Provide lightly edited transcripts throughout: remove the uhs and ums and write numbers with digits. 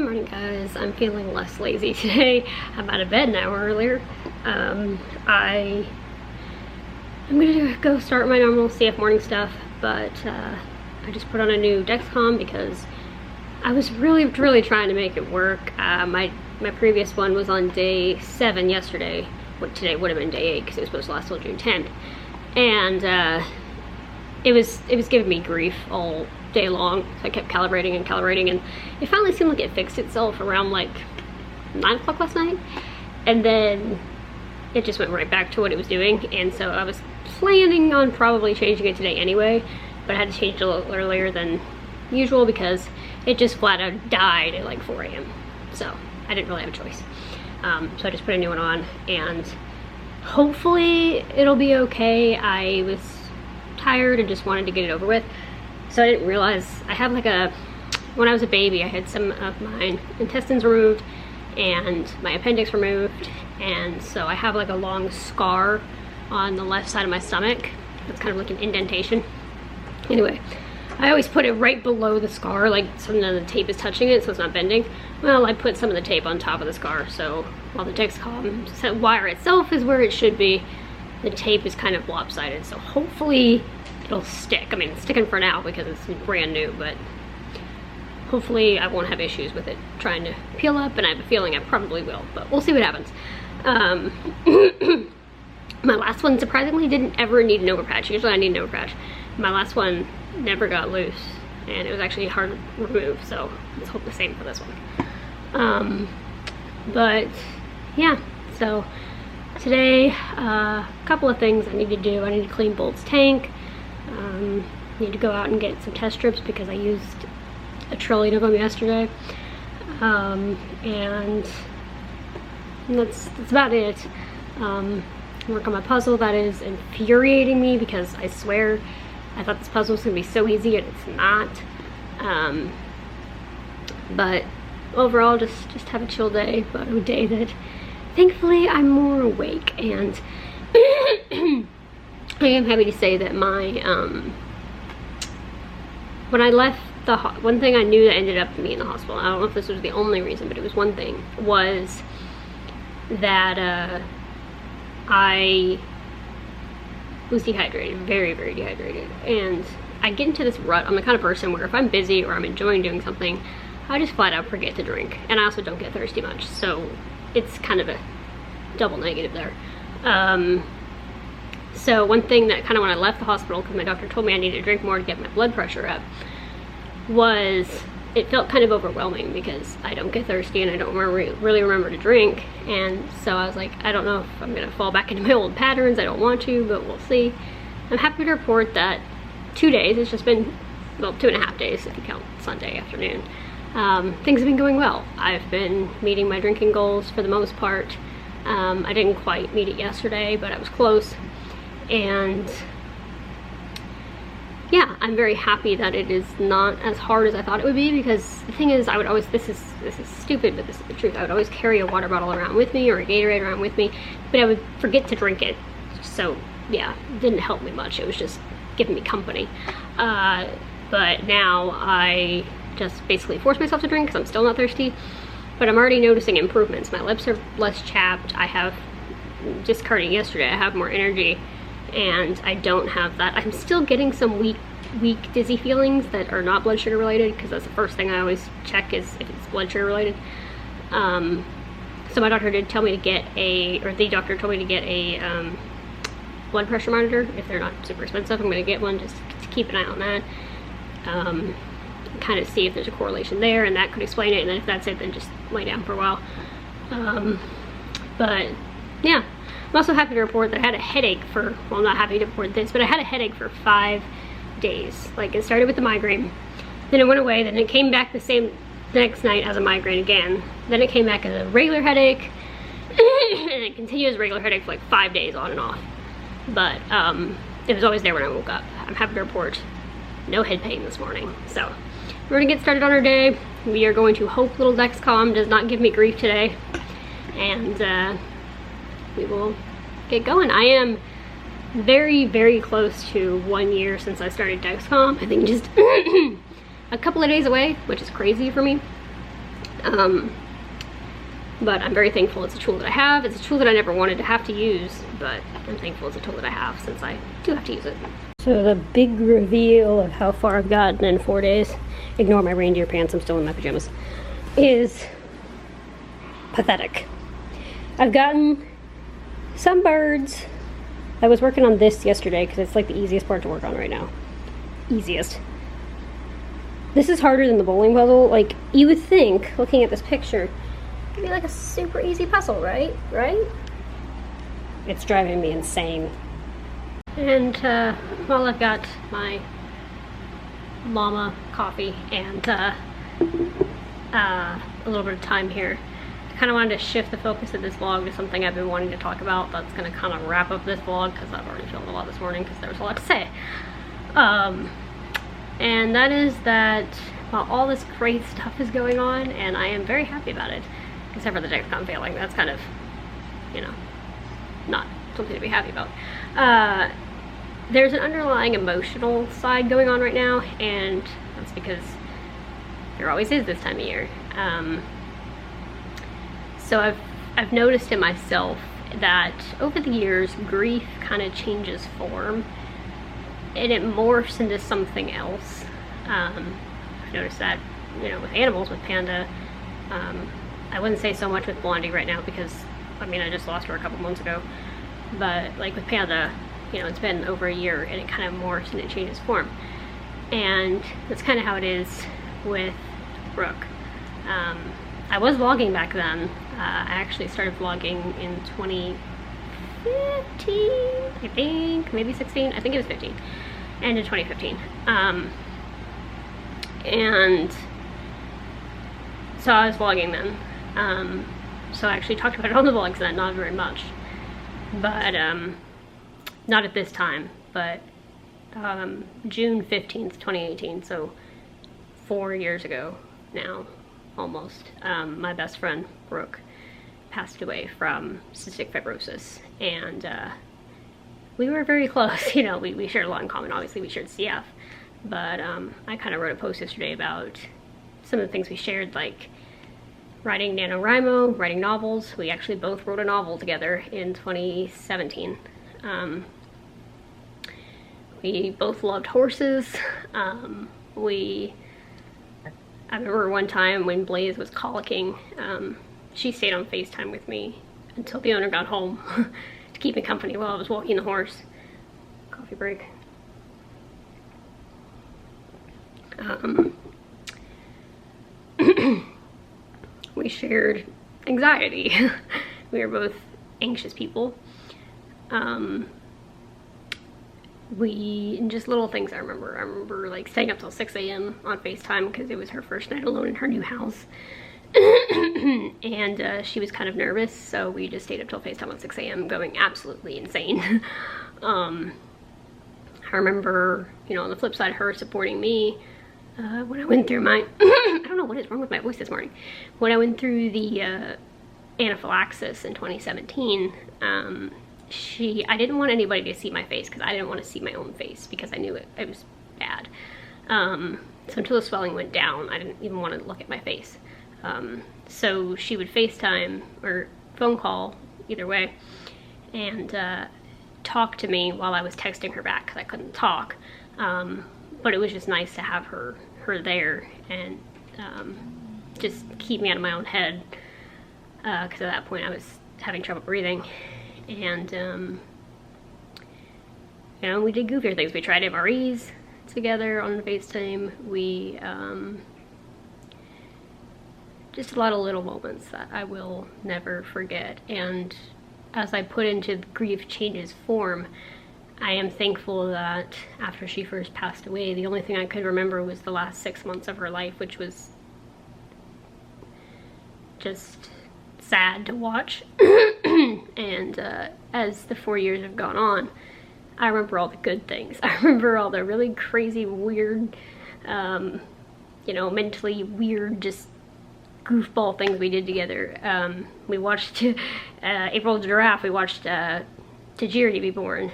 morning, guys. I'm feeling less lazy today. I'm out of bed an hour earlier. I'm gonna go start my normal CF morning stuff, but I just put on a new Dexcom because I was really trying to make it work. My previous one was on day 7 yesterday. What today would have been day 8 because it was supposed to last till June 10th, and it was giving me grief all day long. So I kept calibrating and it finally seemed like it fixed itself around like 9 o'clock last night, and then it just went right back to what it was doing. And so I was planning on probably changing it today anyway, but I had to change it a little earlier than usual because it just flat out died at like 4 a.m. so I didn't really have a choice. So I just put a new one on and hopefully it'll be okay. I was tired and just wanted to get it over with, so I didn't realize I have like when I was a baby I had some of my intestines removed and my appendix removed, and so I have like a long scar on the left side of my stomach. It's kind of like an indentation. Anyway, I always put it right below the scar, like so none of the tape is touching it, so it's not bending. Well, I put some of the tape on top of the scar, so while the Dexcom wire itself is where it should be, the tape is kind of lopsided, so hopefully it'll stick. I mean, it's sticking for now because it's brand new, but hopefully I won't have issues with it trying to peel up, and I have a feeling I probably will, but we'll see what happens. My last one surprisingly didn't ever need an overpatch. Usually I need an overpatch. My last one never got loose, and it was actually hard to remove, so let's hope the same for this one. But yeah, so today, a couple of things I need to do. I need to clean Bolt's tank. Need to go out and get some test strips because I used a trillion of them yesterday. And that's about it. Work on my puzzle. That is infuriating me because I swear I thought this puzzle was gonna be so easy and it's not. But overall, just have a chill day, but a day that thankfully I'm more awake. And I am happy to say that my when I left the one thing I knew that ended up me in the hospital, I don't know if this was the only reason, but it was one thing, was that I was dehydrated, very dehydrated. And I get into this rut. I'm the kind of person where if I'm busy or I'm enjoying doing something, I just flat out forget to drink, and I also don't get thirsty much, so it's kind of a double negative there. So one thing that kind of when I left the hospital, because my doctor told me I needed to drink more to get my blood pressure up, was it felt kind of overwhelming because I don't get thirsty and I don't really remember to drink. And so I was like, I don't know if I'm gonna fall back into my old patterns. I don't want to, but we'll see. I'm happy to report that 2 days, it's just been, well, 2.5 days if you count Sunday afternoon, things have been going well. I've been meeting my drinking goals for the most part. I didn't quite meet it yesterday, but I was close. And yeah, I'm very happy that it is not as hard as I thought it would be, because the thing is, I would always, this is stupid, but this is the truth, I would always carry a water bottle around with me or a Gatorade around with me, but I would forget to drink it. So yeah, it didn't help me much. It was just giving me company. But now I just basically force myself to drink because I'm still not thirsty, but I'm already noticing improvements. My lips are less chapped. I have, just carting yesterday, I have more energy, and I don't have that. I'm still getting some weak dizzy feelings that are not blood sugar related, because that's the first thing I always check is if it's blood sugar related. So my doctor did tell me to get the doctor told me to get a blood pressure monitor. If they're not super expensive, I'm going to get one just to keep an eye on that. Kind of see if there's a correlation there, and that could explain it, and then if that's it, then just lay down for a while. But yeah, I'm also happy to report that I had a headache for, well, I'm not happy to report this, but I had a headache for 5 days. Like, it started with the migraine, then it went away, then it came back the next night as a migraine again, then it came back as a regular headache, and it continued as a regular headache for like 5 days on and off. But it was always there when I woke up. I'm happy to report no head pain this morning. So we're gonna get started on our day. We are going to hope little Dexcom does not give me grief today, and we will get going. I am very close to 1 year since I started Dexcom. I think just a couple of days away, which is crazy for me. But I'm very thankful it's a tool that I have. It's a tool that I never wanted to have to use, but I'm thankful it's a tool that I have since I do have to use it. So the big reveal of how far I've gotten in 4 days, ignore my reindeer pants, I'm still in my pajamas, is pathetic. I've gotten some birds. I was working on this yesterday because it's like the easiest part to work on right now. Easiest. This is harder than the bowling puzzle. Like, you would think, looking at this picture, it'd be like a super easy puzzle, right? Right? It's driving me insane. And while I've got my llama coffee and a little bit of time here, I kind of wanted to shift the focus of this vlog to something I've been wanting to talk about. That's going to kind of wrap up this vlog because I've already filmed a lot this morning because there was a lot to say. And that is that while all this great stuff is going on, and I am very happy about it, except for the Dexcom failing, that's kind of, you know, not something to be happy about. There's an underlying emotional side going on right now, and that's because there always is this time of year. So I've noticed in myself that over the years, grief kind of changes form, and it morphs into something else. I've noticed that, you know, with animals, with Panda. I wouldn't say so much with Blondie right now because, I mean, I just lost her a couple months ago. But like with Panda, you know, it's been over a year and it kind of morphs and it changes form. And that's kind of how it is with Brooke. I was vlogging back then. I actually started vlogging in 2015, I think, maybe 16. I think it was 15. End of 2015. And so I was vlogging then. So I actually talked about it on the vlogs then, not very much. But, not at this time, but June 15th, 2018, so 4 years ago now, almost, my best friend, Brooke, passed away from cystic fibrosis, and we were very close. You know, we shared a lot in common. Obviously we shared CF, but I kind of wrote a post yesterday about some of the things we shared, like writing NaNoWriMo, writing novels. We actually both wrote a novel together in 2017. We both loved horses. I remember one time when Blaze was colicking, she stayed on FaceTime with me until the owner got home to keep me company while I was walking the horse. Coffee break. We shared anxiety. We were both anxious people. Just little things I remember. I remember like staying up till 6 a.m. on FaceTime because it was her first night alone in her new house. And she was kind of nervous, so we just stayed up till FaceTime at 6 a.m. going absolutely insane. I remember, you know, on the flip side, her supporting me when I went through my, I don't know what is wrong with my voice this morning. When I went through the anaphylaxis in 2017, I didn't want anybody to see my face because I didn't want to see my own face because I knew it was bad. So until the swelling went down, I didn't even want to look at my face. So she would FaceTime or phone call, either way, and talk to me while I was texting her back because I couldn't talk. But it was just nice to have her there and just keep me out of my own head because at that point I was having trouble breathing. And you know, we did goofier things. We tried MREs together on FaceTime. We just a lot of little moments that I will never forget. And as I put into grief changes form, I am thankful that after she first passed away, the only thing I could remember was the last 6 months of her life, which was just sad to watch. And as the 4 years have gone on, I remember all the good things. I remember all the really crazy, weird, you know, mentally weird, just goofball things we did together. We watched April the Giraffe. We watched Tajiri to be born.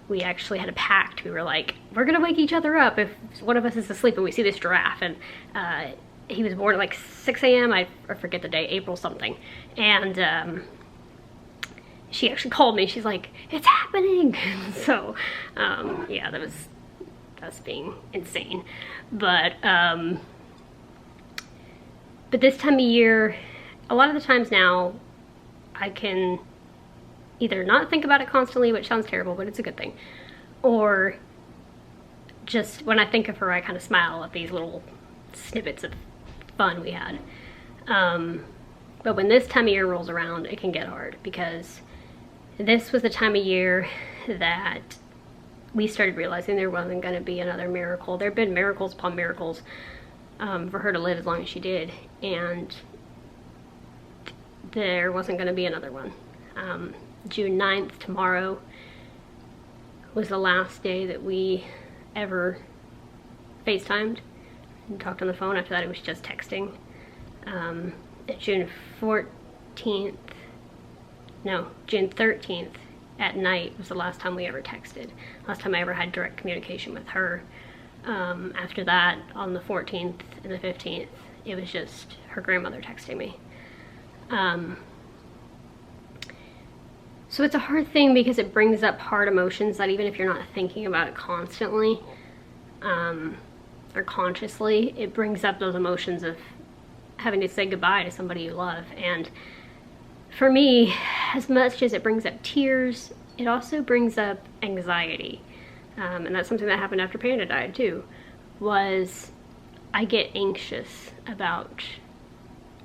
We actually had a pact. We were like, we're gonna wake each other up if one of us is asleep and we see this giraffe. And he was born at like 6 a.m. I forget the day, April something. And she actually called me. She's like, it's happening. So yeah, that was us being insane. But this time of year, a lot of the times now, I can either not think about it constantly, which sounds terrible, but it's a good thing, or just when I think of her, I kind of smile at these little snippets of fun we had. But when this time of year rolls around, it can get hard, because this was the time of year that we started realizing there wasn't going to be another miracle. There have been miracles upon miracles for her to live as long as she did, and there wasn't going to be another one. June 9th, tomorrow, was the last day that we ever FaceTimed and talked on the phone. After that, it was just texting. June 13th at night was the last time we ever texted. Last time I ever had direct communication with her. After that, on the 14th and the 15th, it was just her grandmother texting me. So it's a hard thing because it brings up hard emotions that even if you're not thinking about it constantly, or consciously, it brings up those emotions of having to say goodbye to somebody you love. And for me, as much as it brings up tears, it also brings up anxiety. And that's something that happened after Panda died too, was I get anxious about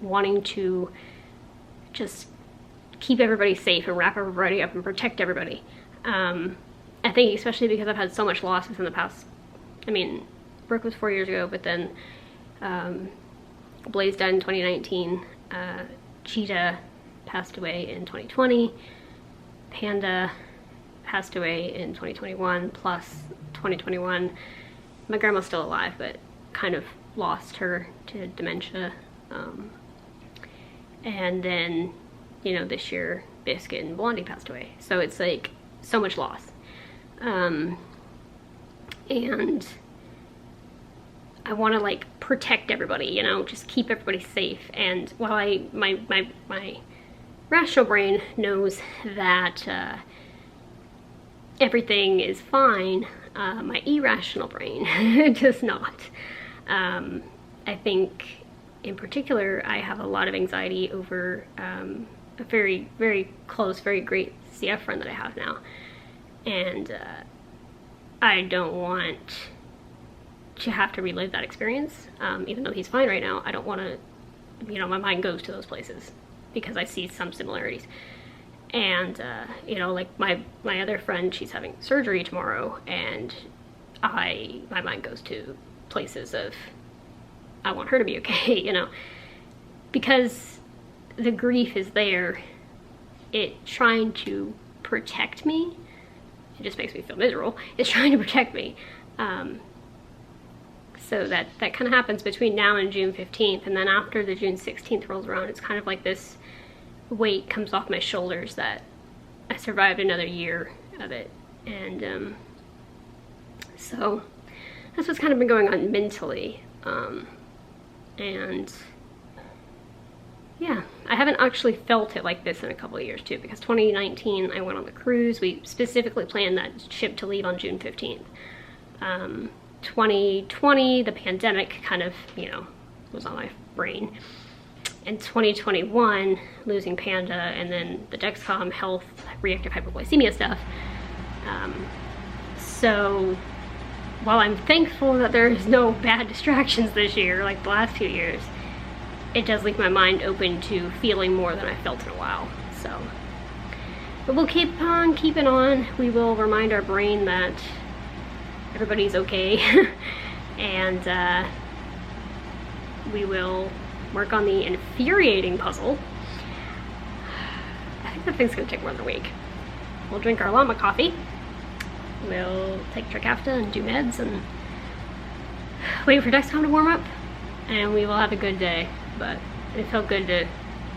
wanting to just keep everybody safe and wrap everybody up and protect everybody. I think especially because I've had so much losses in the past. I mean, Brooke was 4 years ago, but then Blaze died in 2019. Cheetah passed away in 2020. Panda passed away in 2021, plus 2021. My grandma's still alive, but kind of lost her to dementia. And then, you know, this year, Biscuit and Blondie passed away. So it's like so much loss. And I want to like protect everybody, you know, just keep everybody safe. And while my rational brain knows that everything is fine, my irrational brain does not. I think in particular, I have a lot of anxiety over a very, very close, very great CF friend that I have now. And I don't want to have to relive that experience. Even though he's fine right now, I don't want to, you know, my mind goes to those places because I see some similarities. And, you know, like my other friend, she's having surgery tomorrow, and my mind goes to places of, I want her to be okay, you know, because the grief is there. It's trying to protect me. It just makes me feel miserable. It's trying to protect me. So that kind of happens between now and June 15th. And then after the June 16th rolls around, it's kind of like this weight comes off my shoulders that I survived another year of it. And so that's what's kind of been going on mentally. And yeah, I haven't actually felt it like this in a couple of years too, because 2019 I went on the cruise. We specifically planned that ship to leave on June 15th. 2020, the pandemic kind of, you know, was on my brain. In 2021, losing Panda, and then the Dexcom health, reactive hypoglycemia stuff. So while I'm thankful that there's no bad distractions this year, like the last 2 years, it does leave my mind open to feeling more than I felt in a while. So, but we'll keep on keeping on. We will remind our brain that everybody's okay. And we will work on the infuriating puzzle. I think that thing's gonna take more than a week. We'll drink our llama coffee. We'll take Trikafta and do meds and wait for Dexcom to warm up, and we will have a good day. But it felt good to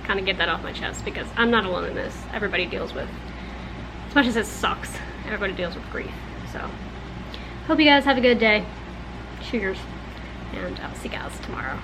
kind of get that off my chest, because I'm not alone in this. Everybody deals with, as much as it sucks, everybody deals with grief. So hope you guys have a good day. Cheers, and I'll see you guys tomorrow.